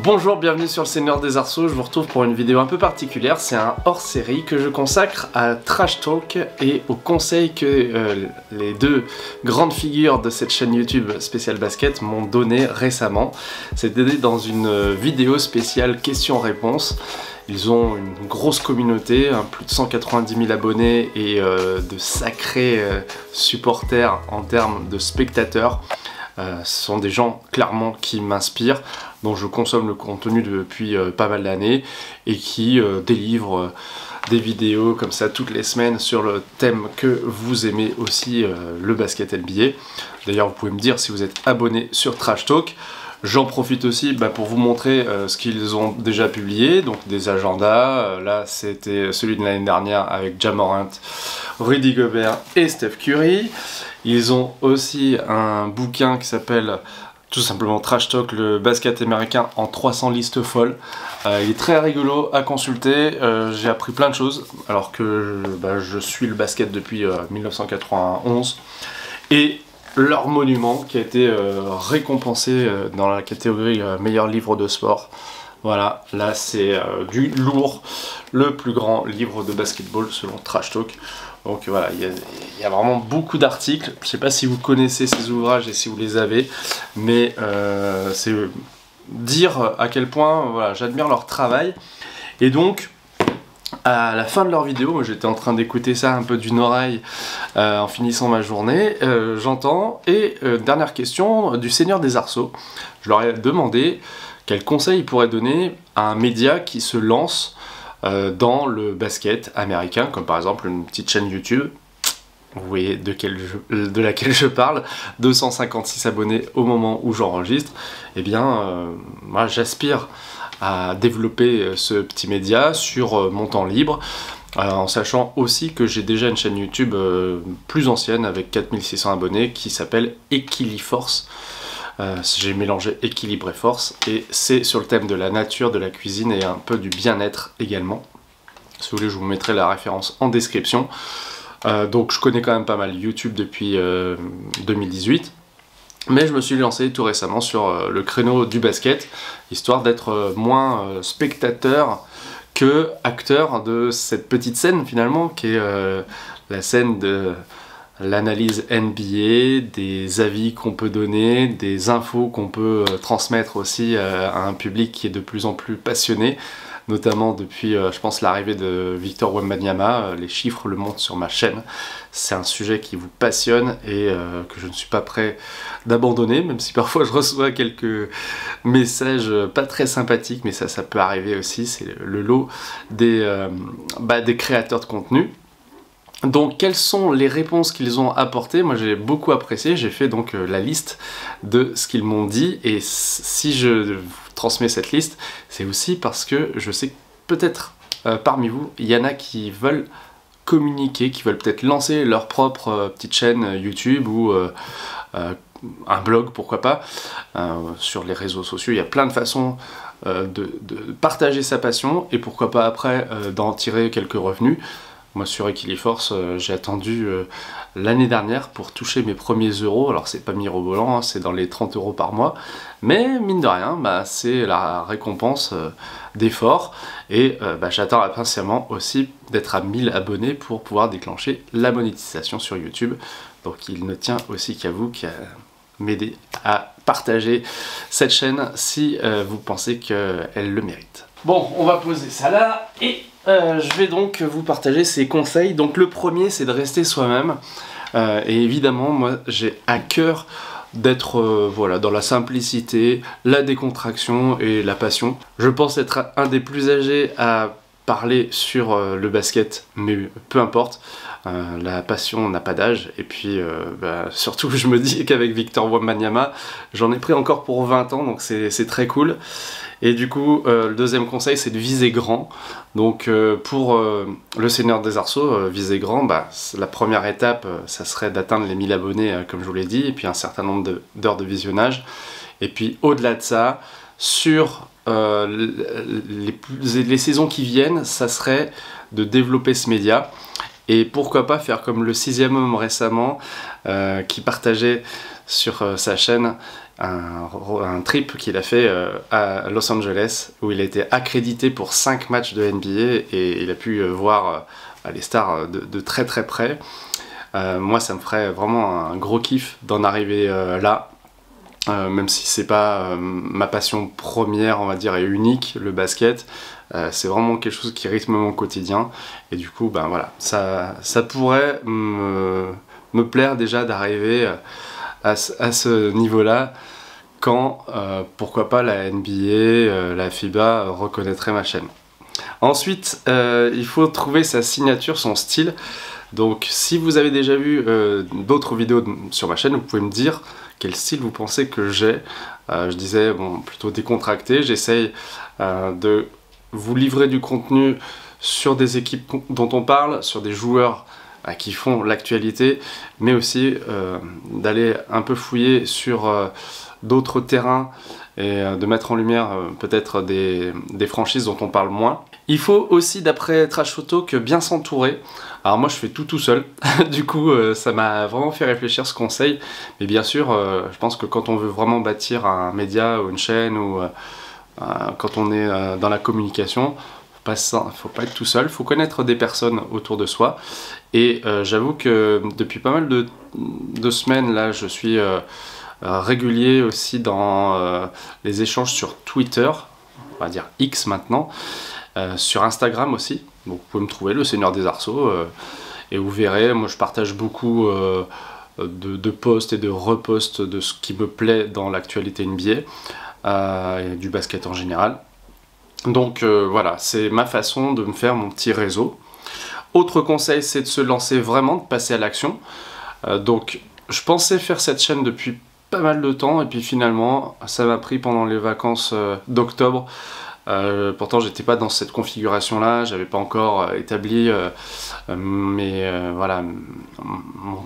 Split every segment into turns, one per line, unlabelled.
Bonjour, bienvenue sur le Seigneur des Arceaux, je vous retrouve pour une vidéo un peu particulière, c'est un hors-série que je consacre à Trash Talk et aux conseils que les deux grandes figures de cette chaîne YouTube spéciale basket m'ont donné récemment. C'était dans une vidéo spéciale questions-réponses. Ils ont une grosse communauté, plus de 190 000 abonnés et de sacrés supporters en termes de spectateurs. Ce sont des gens clairement qui m'inspirent, dont je consomme le contenu depuis pas mal d'années et qui délivrent des vidéos comme ça toutes les semaines sur le thème que vous aimez aussi, le basket NBA. D'ailleurs vous pouvez me dire si vous êtes abonné sur Trash Talk. J'en profite aussi pour vous montrer ce qu'ils ont déjà publié, donc des agendas. Là c'était celui de l'année dernière avec Ja Morant, Rudy Gobert et Steph Curry. Ils ont aussi un bouquin qui s'appelle tout simplement Trash Talk, le basket américain en 300 listes folles. Il est très rigolo à consulter, j'ai appris plein de choses alors que je suis le basket depuis 1991. Et leur monument qui a été récompensé dans la catégorie meilleur livre de sport. Voilà, là c'est du lourd, le plus grand livre de basketball selon Trash Talk. Donc voilà, il y a vraiment beaucoup d'articles. Je ne sais pas si vous connaissez ces ouvrages et si vous les avez, mais c'est dire à quel point voilà, j'admire leur travail. Et donc, à la fin de leur vidéo, moi j'étais en train d'écouter ça un peu d'une oreille en finissant ma journée, j'entends, et dernière question du Seigneur des Arceaux. Je leur ai demandé quels conseils ils pourraient donner à un média qui se lance dans le basket américain, comme par exemple une petite chaîne YouTube. Vous voyez de laquelle je parle, 256 abonnés au moment où j'enregistre. Eh bien, moi j'aspire à développer ce petit média sur mon temps libre, en sachant aussi que j'ai déjà une chaîne YouTube plus ancienne avec 4600 abonnés qui s'appelle Equiliforce. J'ai mélangé équilibre et force et c'est sur le thème de la nature, de la cuisine et un peu du bien-être également. Si vous voulez, je vous mettrai la référence en description. Donc je connais quand même pas mal YouTube depuis 2018. Mais je me suis lancé tout récemment sur le créneau du basket, histoire d'être moins spectateur que acteur de cette petite scène finalement, qui est la scène de l'analyse NBA, des avis qu'on peut donner, des infos qu'on peut transmettre aussi à un public qui est de plus en plus passionné, notamment depuis, je pense, l'arrivée de Victor Wembanyama. Les chiffres le montrent sur ma chaîne. C'est un sujet qui vous passionne et que je ne suis pas prêt d'abandonner, même si parfois je reçois quelques messages pas très sympathiques, mais ça peut arriver aussi, c'est le lot des créateurs de contenu. Donc quelles sont les réponses qu'ils ont apportées? Moi j'ai beaucoup apprécié, j'ai fait donc la liste de ce qu'ils m'ont dit, et si je vous transmets cette liste, c'est aussi parce que je sais que peut-être parmi vous, il y en a qui veulent communiquer, qui veulent peut-être lancer leur propre petite chaîne YouTube ou un blog, pourquoi pas, sur les réseaux sociaux. Il y a plein de façons de partager sa passion et pourquoi pas après d'en tirer quelques revenus. Moi sur Equiliforce, j'ai attendu l'année dernière pour toucher mes premiers euros. Alors c'est pas mirobolant, hein, c'est dans les 30 euros par mois, mais mine de rien, c'est la récompense d'effort. Et j'attends impatiemment aussi d'être à 1000 abonnés pour pouvoir déclencher la monétisation sur YouTube. Donc il ne tient aussi qu'à vous, qu'à m'aider à partager cette chaîne si vous pensez qu'elle le mérite. Bon, on va poser ça là et je vais donc vous partager ces conseils. Donc le premier, c'est de rester soi-même. Et évidemment, moi, j'ai à cœur d'être voilà, dans la simplicité, la décontraction et la passion. Je pense être un des plus âgés à parler sur le basket, mais peu importe. La passion n'a pas d'âge. Et puis, surtout, je me dis qu'avec Victor Wembanyama, j'en ai pris encore pour 20 ans, donc c'est très cool. Et du coup, le deuxième conseil, c'est de viser grand. Donc pour le Seigneur des Arceaux, viser grand, la première étape, ça serait d'atteindre les 1000 abonnés, comme je vous l'ai dit, et puis un certain nombre d'heures de visionnage. Et puis au-delà de ça, sur les saisons qui viennent, ça serait de développer ce média. Et pourquoi pas faire comme le 6e homme récemment, qui partageait sur sa chaîne un trip qu'il a fait à Los Angeles où il a été accrédité pour 5 matchs de NBA et il a pu voir les stars de très très près. Moi ça me ferait vraiment un gros kiff d'en arriver là. Même si c'est pas ma passion première, on va dire, et unique, le basket, c'est vraiment quelque chose qui rythme mon quotidien. Et du coup, ben voilà, ça pourrait me plaire déjà d'arriver à ce niveau-là, quand, pourquoi pas, la NBA, la FIBA reconnaîtrait ma chaîne. Ensuite, il faut trouver sa signature, son style. Donc si vous avez déjà vu d'autres vidéos sur ma chaîne, vous pouvez me dire quel style vous pensez que j'ai. Je disais, bon, plutôt décontracté. J'essaye de vous livrer du contenu sur des équipes dont on parle, sur des joueurs qui font l'actualité, mais aussi d'aller un peu fouiller sur d'autres terrains et de mettre en lumière peut-être des franchises dont on parle moins. Il faut aussi, d'après Trash Talk, bien s'entourer. Alors moi je fais tout seul, du coup ça m'a vraiment fait réfléchir ce conseil, mais bien sûr je pense que quand on veut vraiment bâtir un média ou une chaîne, ou quand on est dans la communication, faut pas être tout seul, faut connaître des personnes autour de soi. Et j'avoue que depuis pas mal de semaines là, je suis régulier aussi dans les échanges sur Twitter, on va dire X maintenant, sur Instagram aussi. Donc vous pouvez me trouver, le Seigneur des Arceaux, et vous verrez, moi je partage beaucoup de posts et de reposts de ce qui me plaît dans l'actualité NBA, et du basket en général. Donc voilà, c'est ma façon de me faire mon petit réseau. Autre conseil, c'est de se lancer vraiment, de passer à l'action. Donc je pensais faire cette chaîne depuis pas mal de temps, et puis finalement ça m'a pris pendant les vacances d'octobre. Pourtant j'étais pas dans cette configuration là, j'avais pas encore établi voilà,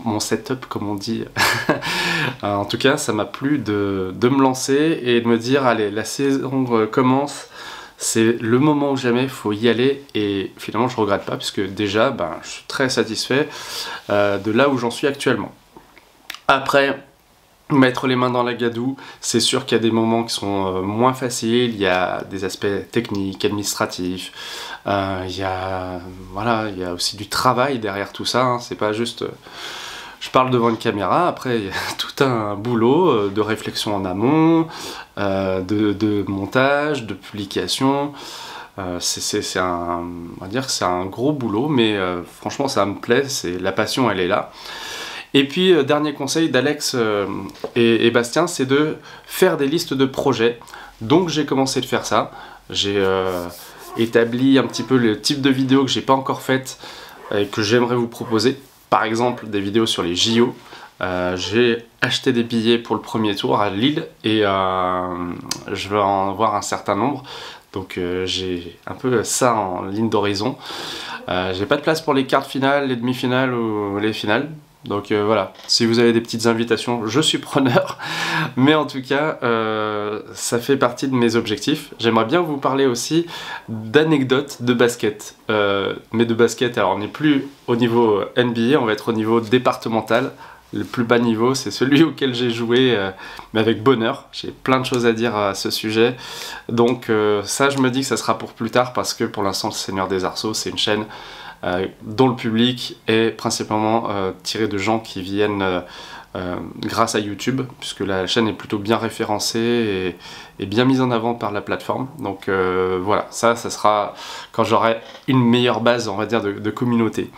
mon setup comme on dit. En tout cas ça m'a plu de me lancer et de me dire allez, la saison commence, c'est le moment ou jamais, il faut y aller. Et finalement je regrette pas, puisque déjà je suis très satisfait de là où j'en suis actuellement. Après, mettre les mains dans la gadoue, c'est sûr qu'il y a des moments qui sont moins faciles, il y a des aspects techniques, administratifs, il y a aussi du travail derrière tout ça, hein. C'est pas juste je parle devant une caméra, après il y a tout un boulot de réflexion en amont, de montage, de publication. On va dire que c'est un gros boulot, mais franchement ça me plaît, la passion elle est là. Et puis, dernier conseil d'Alex et Bastien, c'est de faire des listes de projets. Donc j'ai commencé de faire ça. J'ai établi un petit peu le type de vidéos que j'ai pas encore faites et que j'aimerais vous proposer. Par exemple, des vidéos sur les JO. J'ai acheté des billets pour le premier tour à Lille et je vais en voir un certain nombre. Donc j'ai un peu ça en ligne d'horizon. J'ai pas de place pour les quarts finales, les demi-finales ou les finales. Donc voilà, si vous avez des petites invitations, je suis preneur. Mais en tout cas, ça fait partie de mes objectifs. J'aimerais bien vous parler aussi d'anecdotes de basket. Mais de basket, alors on n'est plus au niveau NBA, on va être au niveau départemental. Le plus bas niveau, c'est celui auquel j'ai joué, mais avec bonheur. J'ai plein de choses à dire à ce sujet. Donc ça, je me dis que ça sera pour plus tard, parce que pour l'instant, le Seigneur des Arceaux, c'est une chaîne dont le public est principalement tiré de gens qui viennent grâce à YouTube, puisque la chaîne est plutôt bien référencée et bien mise en avant par la plateforme. Donc voilà, ça sera quand j'aurai une meilleure base, on va dire, de communauté.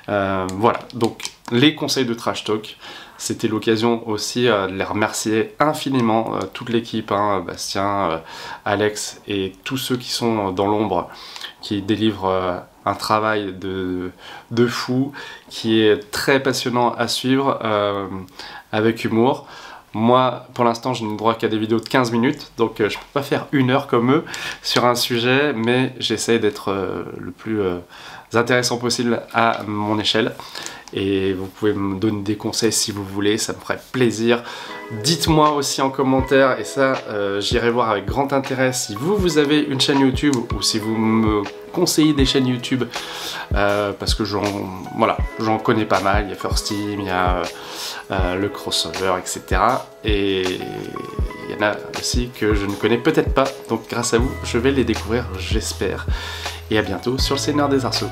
Voilà, donc les conseils de Trash Talk. C'était l'occasion aussi de les remercier infiniment, toute l'équipe, hein, Bastien, Alex et tous ceux qui sont dans l'ombre, qui délivrent un travail de fou, qui est très passionnant à suivre, avec humour. Moi, pour l'instant, je n'ai droit qu'à des vidéos de 15 minutes, donc je peux pas faire 1 heure comme eux sur un sujet, mais j'essaye d'être le plus intéressants possibles à mon échelle. Et vous pouvez me donner des conseils si vous voulez, ça me ferait plaisir. Dites-moi aussi en commentaire, et ça j'irai voir avec grand intérêt, si vous avez une chaîne YouTube ou si vous me conseillez des chaînes YouTube, parce que j'en connais pas mal. Il y a First Team, il y a le crossover, etc. Et il y en a aussi que je ne connais peut-être pas, donc grâce à vous je vais les découvrir, j'espère. Et à bientôt sur le Seigneur des Arceaux.